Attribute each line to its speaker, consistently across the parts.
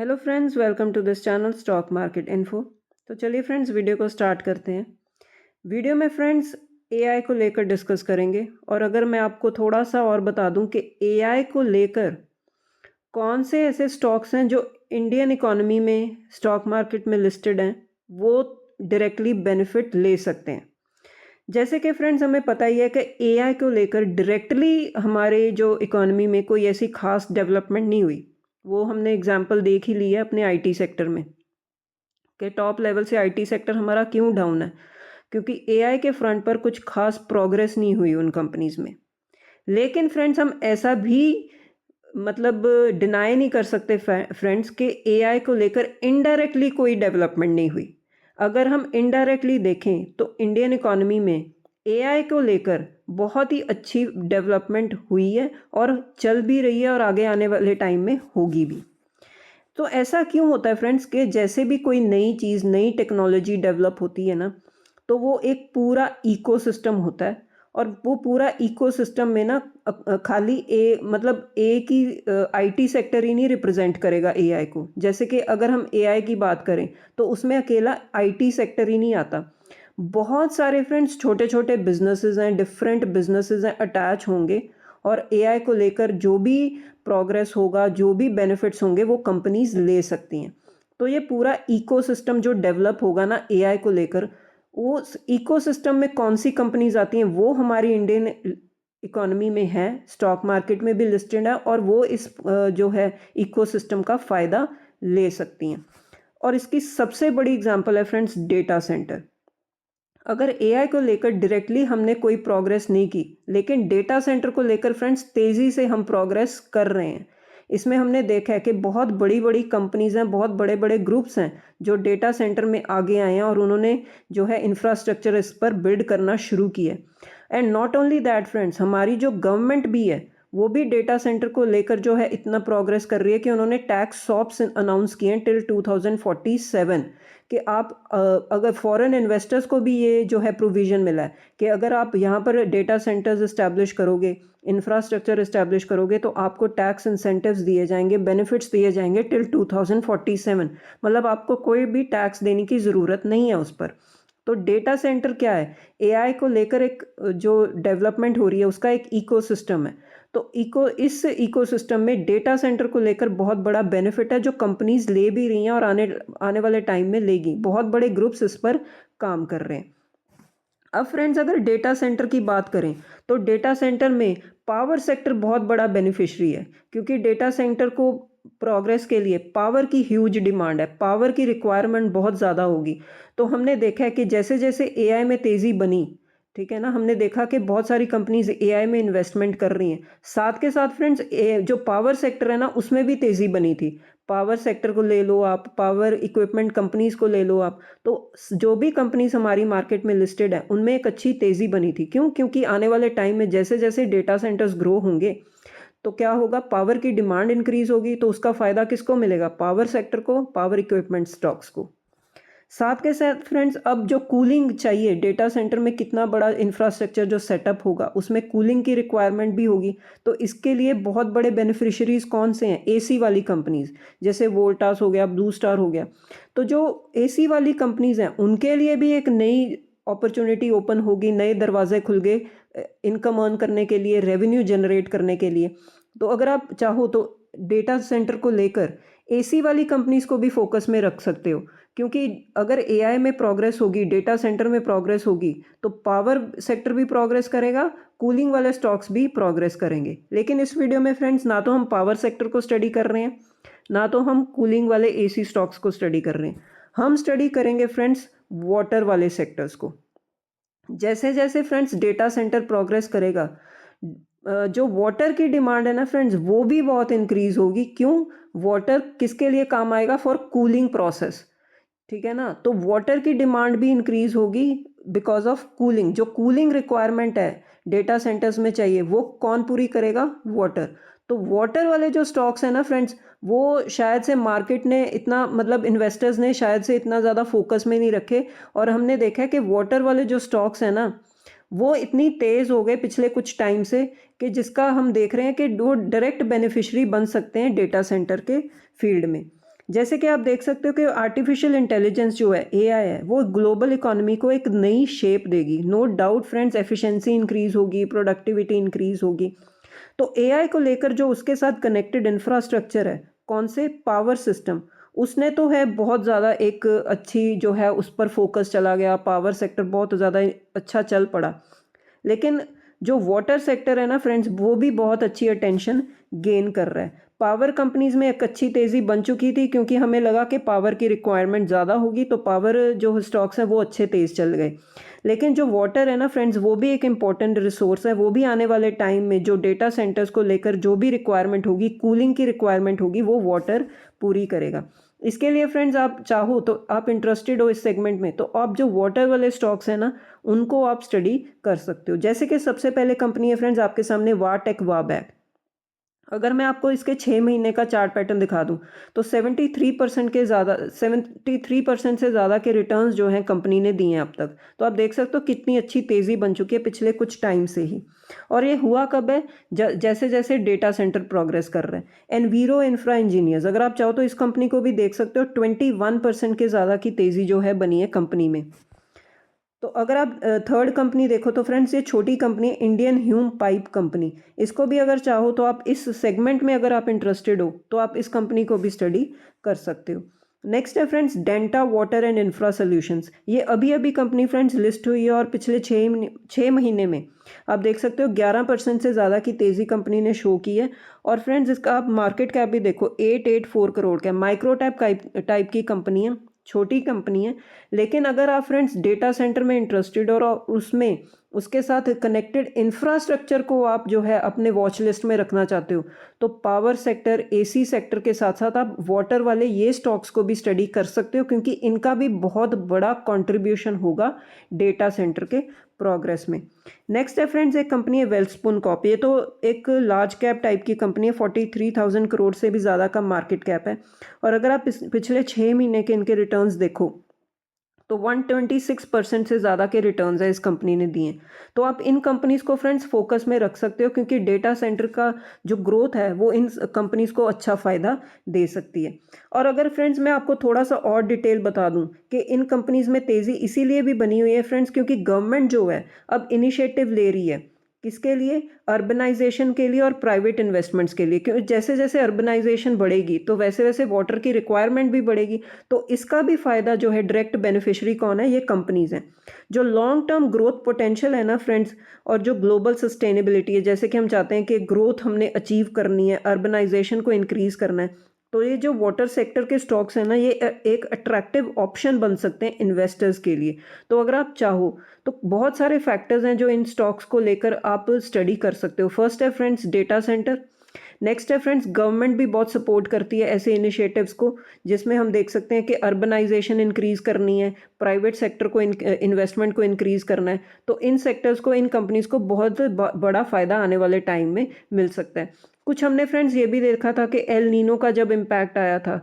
Speaker 1: Hello friends, welcome to this channel stock market info. तो चलिए friends, video को start करते हैं। वीडियो में फ्रेंड्स एआई को लेकर डिस्कस करेंगे। और अगर मैं आपको थोड़ा सा और बता दूं कि एआई को लेकर कौन से ऐसे स्टॉक्स हैं जो इंडियन इकोनॉमी में स्टॉक मार्केट में लिस्टेड हैं, वो डायरेक्टली बेनिफिट ले सकते हैं। जैसे कि फ्रेंड्स हमें पता ही है कि एआई को लेकर डायरेक्टली हमारे जो इकोनॉमी में कोई ऐसी खास डेवलपमेंट नहीं हुई। वो हमने एग्जांपल देख ही ली है अपने आईटी सेक्टर में कि टॉप लेवल से आईटी सेक्टर हमारा क्यों डाउन है, क्योंकि एआई के फ्रंट पर कुछ खास प्रोग्रेस नहीं हुई उन कंपनीज में। लेकिन फ्रेंड्स हम ऐसा भी मतलब डिनाई नहीं कर सकते फ्रेंड्स कि एआई को लेकर इनडायरेक्टली कोई डेवलपमेंट नहीं हुई। अगर हम इनडायरेक्टली देखें तो इंडियन इकोनॉमी में एआई को लेकर बहुत ही अच्छी डेवलपमेंट हुई है और चल भी रही है और आगे आने वाले टाइम में होगी भी। तो ऐसा क्यों होता है फ्रेंड्स कि जैसे भी कोई नई चीज़ नई टेक्नोलॉजी डेवलप होती है ना, तो वो एक पूरा इकोसिस्टम होता है। और वो पूरा इकोसिस्टम में ना खाली मतलब एक ही आईटी सेक्टर ही नहीं रिप्रेजेंट करेगा एआई को। जैसे कि अगर हम एआई की बात करें तो उसमें अकेला आईटी सेक्टर ही नहीं आता। बहुत सारे फ्रेंड्स छोटे छोटे बिजनेसेस हैं, डिफरेंट बिजनेसेस हैं, अटैच होंगे। और एआई को लेकर जो भी प्रोग्रेस होगा, जो भी बेनिफिट्स होंगे, वो कंपनीज ले सकती हैं। तो ये पूरा इकोसिस्टम जो डेवलप होगा ना एआई को लेकर, वो इकोसिस्टम में कौन सी कंपनीज आती हैं वो हमारी इंडियन इकोनॉमी में है, स्टॉक मार्केट में भी लिस्टेड है, और वो इस जो है इकोसिस्टम का फ़ायदा ले सकती हैं। और इसकी सबसे बड़ी एग्जांपल है फ्रेंड्स डेटा सेंटर। अगर एआई को लेकर डायरेक्टली हमने कोई प्रोग्रेस नहीं की, लेकिन डेटा सेंटर को लेकर फ्रेंड्स तेज़ी से हम प्रोग्रेस कर रहे हैं। इसमें हमने देखा है कि बहुत बड़ी बड़ी कंपनीज हैं, बहुत बड़े बड़े ग्रुप्स हैं जो डेटा सेंटर में आगे आए हैं और उन्होंने जो है इंफ्रास्ट्रक्चर इस पर बिल्ड करना शुरू किया। And not only that friends, हमारी जो गवर्नमेंट भी है वो भी डेटा सेंटर को लेकर जो है इतना प्रोग्रेस कर रही है कि उन्होंने टैक्स शॉप्स अनाउंस किए हैं टिल 2047। कि आप अगर फॉरेन इन्वेस्टर्स को भी ये जो है प्रोविज़न मिला है कि अगर आप यहाँ पर डेटा सेंटर्स इस्टेब्लिश करोगे, इंफ्रास्ट्रक्चर इस्टेब्लिश करोगे, तो आपको टैक्स इंसेंटिव्स दिए जाएंगे, बेनिफिट्स दिए जाएंगे टिल 2047। मतलब आपको कोई भी टैक्स देने की ज़रूरत नहीं है उस पर। तो डेटा सेंटर क्या है? एआई को लेकर एक जो डेवलपमेंट हो रही है उसका एक इकोसिस्टम है। तो इस इकोसिस्टम में डेटा सेंटर को लेकर बहुत बड़ा बेनिफिट है जो कंपनीज ले भी रही हैं और आने आने वाले टाइम में लेगी। बहुत बड़े ग्रुप्स इस पर काम कर रहे हैं। अब फ्रेंड्स अगर डेटा सेंटर की बात करें तो डेटा सेंटर में पावर सेक्टर बहुत बड़ा बेनिफिशियरी है, क्योंकि डेटा सेंटर को प्रोग्रेस के लिए पावर की ह्यूज डिमांड है, पावर की रिक्वायरमेंट बहुत ज़्यादा होगी। तो हमने देखा है कि जैसे जैसे एआई में तेज़ी बनी, ठीक है ना, हमने देखा कि बहुत सारी कंपनीज एआई में इन्वेस्टमेंट कर रही हैं। साथ के साथ फ्रेंड्स जो पावर सेक्टर है ना उसमें भी तेज़ी बनी थी। पावर सेक्टर को ले लो आप, पावर इक्विपमेंट कंपनीज को ले लो आप। तो जो भी कंपनीज हमारी मार्केट में लिस्टेड है उनमें एक अच्छी तेज़ी बनी थी। क्यों? क्योंकि आने वाले टाइम में जैसे जैसे डेटा सेंटर्स ग्रो होंगे तो क्या होगा, पावर की डिमांड इंक्रीज होगी, तो उसका फ़ायदा किसको मिलेगा? पावर सेक्टर को, पावर इक्विपमेंट स्टॉक्स को। साथ के साथ फ्रेंड्स अब जो कूलिंग चाहिए, डेटा सेंटर में कितना बड़ा इंफ्रास्ट्रक्चर जो सेटअप होगा उसमें कूलिंग की रिक्वायरमेंट भी होगी। तो इसके लिए बहुत बड़े बेनिफिशियरीज कौन से हैं? एसी वाली कंपनीज, जैसे वोल्टास हो गया, ब्लू स्टार हो गया। तो जो एसी वाली कंपनीज हैं उनके लिए भी एक नई अपॉर्चुनिटी ओपन होगी, नए दरवाजे खुल गए इनकम अर्न करने के लिए, रेवेन्यू जनरेट करने के लिए। तो अगर आप चाहो तो डेटा सेंटर को लेकर एसी वाली कंपनीज को भी फोकस में रख सकते हो, क्योंकि अगर एआई में प्रोग्रेस होगी, डेटा सेंटर में प्रोग्रेस होगी, तो पावर सेक्टर भी प्रोग्रेस करेगा, कूलिंग वाले स्टॉक्स भी प्रोग्रेस करेंगे। लेकिन इस वीडियो में फ्रेंड्स ना तो हम पावर सेक्टर को स्टडी कर रहे हैं, ना तो हम कूलिंग वाले एसी स्टॉक्स को स्टडी कर रहे हैं। हम स्टडी करेंगे फ्रेंड्स वाटर वाले सेक्टर्स को। जैसे जैसे फ्रेंड्स डेटा सेंटर प्रोग्रेस करेगा, जो वाटर की डिमांड है ना फ्रेंड्स वो भी बहुत इंक्रीज होगी। क्यों? वाटर किसके लिए काम आएगा? फॉर कूलिंग प्रोसेस, ठीक है ना। तो वाटर की डिमांड भी इंक्रीज होगी बिकॉज ऑफ कूलिंग। जो कूलिंग रिक्वायरमेंट है डेटा सेंटर्स में चाहिए वो कौन पूरी करेगा? वाटर। तो वाटर वाले जो स्टॉक्स हैं ना फ्रेंड्स, वो शायद से मार्केट ने इतना मतलब इन्वेस्टर्स ने शायद से इतना ज़्यादा फोकस में नहीं रखे। और हमने देखा है कि वाटर वाले जो स्टॉक्स हैं ना वो इतनी तेज़ हो गए पिछले कुछ टाइम से कि जिसका हम देख रहे हैं कि वो डायरेक्ट बेनिफिशियरी बन सकते हैं डेटा सेंटर के फील्ड में। जैसे कि आप देख सकते हो कि आर्टिफिशियल इंटेलिजेंस जो है, एआई है, वो ग्लोबल इकोनॉमी को एक नई शेप देगी। No doubt friends, efficiency increase होगी, प्रोडक्टिविटी इंक्रीज होगी। तो एआई को लेकर जो उसके साथ कनेक्टेड इंफ्रास्ट्रक्चर है, कौन से पावर सिस्टम, उसने तो है बहुत ज़्यादा एक अच्छी जो है उस पर फोकस चला गया, पावर सेक्टर बहुत ज़्यादा अच्छा चल पड़ा। लेकिन जो वाटर सेक्टर है ना फ्रेंड्स, वो भी बहुत अच्छी अटेंशन गेन कर रहा है। पावर कंपनीज में एक अच्छी तेज़ी बन चुकी थी, क्योंकि हमें लगा कि पावर की रिक्वायरमेंट ज़्यादा होगी, तो पावर जो स्टॉक्स हैं वो अच्छे तेज़ चल गए। लेकिन जो वाटर है ना फ्रेंड्स, वो भी एक इम्पॉर्टेंट रिसोर्स है। वो भी आने वाले टाइम में जो डेटा सेंटर्स को लेकर जो भी रिक्वायरमेंट होगी, कूलिंग की रिक्वायरमेंट होगी, वो वाटर पूरी करेगा। इसके लिए फ्रेंड्स, आप चाहो तो, आप इंटरेस्टेड हो इस सेगमेंट में, तो आप जो वाटर वाले स्टॉक्स हैं ना, उनको आप स्टडी कर सकते हो। जैसे कि सबसे पहले कंपनी है फ्रेंड्स आपके सामने वाटेक वाबैक। अगर मैं आपको इसके 6 महीने का चार्ट पैटर्न दिखा दूं, तो 73% से ज़्यादा के रिटर्न्स जो हैं कंपनी ने दिए हैं अब तक। तो आप देख सकते हो कितनी अच्छी तेज़ी बन चुकी है पिछले कुछ टाइम से ही। और ये हुआ कब है? जैसे जैसे डेटा सेंटर प्रोग्रेस कर रहे हैं। एनवीरो इंफ्रा इंजीनियर्स, अगर आप चाहो तो इस कंपनी को भी देख सकते हो, 21% के ज़्यादा की तेज़ी जो है बनी है कंपनी में। तो अगर आप थर्ड कंपनी देखो तो फ्रेंड्स, ये छोटी कंपनी है, इंडियन ह्यूम पाइप कंपनी। इसको भी अगर चाहो तो आप इस सेगमेंट में अगर आप इंटरेस्टेड हो तो आप इस कंपनी को भी स्टडी कर सकते हो। नेक्स्ट है friends Denta water and infra solutions. ये अभी अभी कंपनी फ्रेंड्स लिस्ट हुई है, और पिछले 6 महीने में आप देख सकते हो 11% से ज़्यादा की तेज़ी कंपनी ने शो की है। और फ्रेंड्स, इसका आप मार्केट कैप भी देखो, 884 करोड़ का है। माइक्रो टाइप की कंपनी है, छोटी कंपनी है। लेकिन अगर आप फ्रेंड्स डेटा सेंटर में इंटरेस्टेड और उसमें उसके साथ कनेक्टेड इंफ्रास्ट्रक्चर को आप जो है अपने वॉच लिस्ट में रखना चाहते हो, तो पावर सेक्टर, एसी सेक्टर के साथ साथ आप वाटर वाले ये स्टॉक्स को भी स्टडी कर सकते हो, क्योंकि इनका भी बहुत बड़ा कंट्रीब्यूशन होगा डेटा सेंटर के प्रोग्रेस में। नेक्स्ट है फ्रेंड्स, एक कंपनी है वेल्सपुन कॉर्प। ये तो एक लार्ज कैप टाइप की कंपनी है, 43,000 करोड़ से भी ज़्यादा का मार्केट कैप है। और अगर आप पिछले 6 महीने के इनके रिटर्न्स देखो, तो 126% से ज़्यादा के रिटर्न्स है इस कंपनी ने दिए। तो आप इन कंपनीज़ को फ्रेंड्स फोकस में रख सकते हो, क्योंकि डेटा सेंटर का जो ग्रोथ है वो इन कंपनीज़ को अच्छा फ़ायदा दे सकती है। और अगर फ्रेंड्स मैं आपको थोड़ा सा और डिटेल बता दूं कि इन कंपनीज़ में तेज़ी इसीलिए भी बनी हुई है फ्रेंड्स, क्योंकि गवर्नमेंट जो है अब इनिशिएटिव ले रही है, किसके लिए? अर्बनाइजेशन के लिए और प्राइवेट इन्वेस्टमेंट्स के लिए। क्योंकि जैसे जैसे अर्बनाइजेशन बढ़ेगी तो वैसे वैसे वाटर की रिक्वायरमेंट भी बढ़ेगी। तो इसका भी फ़ायदा जो है, डायरेक्ट बेनिफिशियरी कौन है? ये कंपनीज़ हैं। जो लॉन्ग टर्म ग्रोथ पोटेंशियल है ना फ्रेंड्स, और जो ग्लोबल सस्टेनेबिलिटी है, जैसे कि हम चाहते हैं कि ग्रोथ हमने अचीव करनी है, अर्बनाइजेशन को इंक्रीज़ करना है, तो ये जो वाटर सेक्टर के स्टॉक्स हैं ना, ये एक अट्रैक्टिव ऑप्शन बन सकते हैं इन्वेस्टर्स के लिए। तो अगर आप चाहो तो बहुत सारे फैक्टर्स हैं जो इन स्टॉक्स को लेकर आप स्टडी कर सकते हो। फर्स्ट है फ्रेंड्स डेटा सेंटर। नेक्स्ट है फ्रेंड्स, गवर्नमेंट भी बहुत सपोर्ट करती है ऐसे इनिशिएटिव्स को, जिसमें हम देख सकते हैं कि अर्बनाइजेशन इंक्रीज करनी है, प्राइवेट सेक्टर को इन्वेस्टमेंट को इंक्रीज करना है। तो इन सेक्टर्स को, इन कंपनीज को बहुत बड़ा फ़ायदा आने वाले टाइम में मिल सकता है। कुछ हमने फ्रेंड्स ये भी देखा था कि एल नीनो का जब इम्पैक्ट आया था,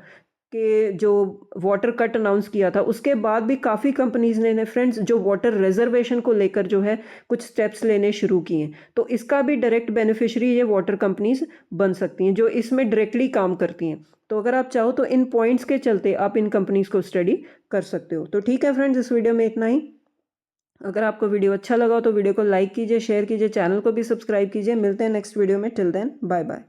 Speaker 1: कि जो वाटर कट अनाउंस किया था, उसके बाद भी काफ़ी कंपनीज ने फ्रेंड्स जो वाटर रिजर्वेशन को लेकर जो है कुछ स्टेप्स लेने शुरू किए हैं। तो इसका भी डायरेक्ट बेनिफिशियरी ये वाटर कंपनीज बन सकती हैं, जो इसमें डायरेक्टली काम करती हैं। तो अगर आप चाहो तो इन पॉइंट्स के चलते आप इन कंपनीज को स्टडी कर सकते हो। तो ठीक है फ्रेंड्स, इस वीडियो में इतना ही। अगर आपको वीडियो अच्छा लगा हो तो वीडियो को लाइक कीजिए, शेयर कीजिए, चैनल को भी सब्सक्राइब कीजिए। मिलते हैं नेक्स्ट वीडियो में। Till then, bye bye.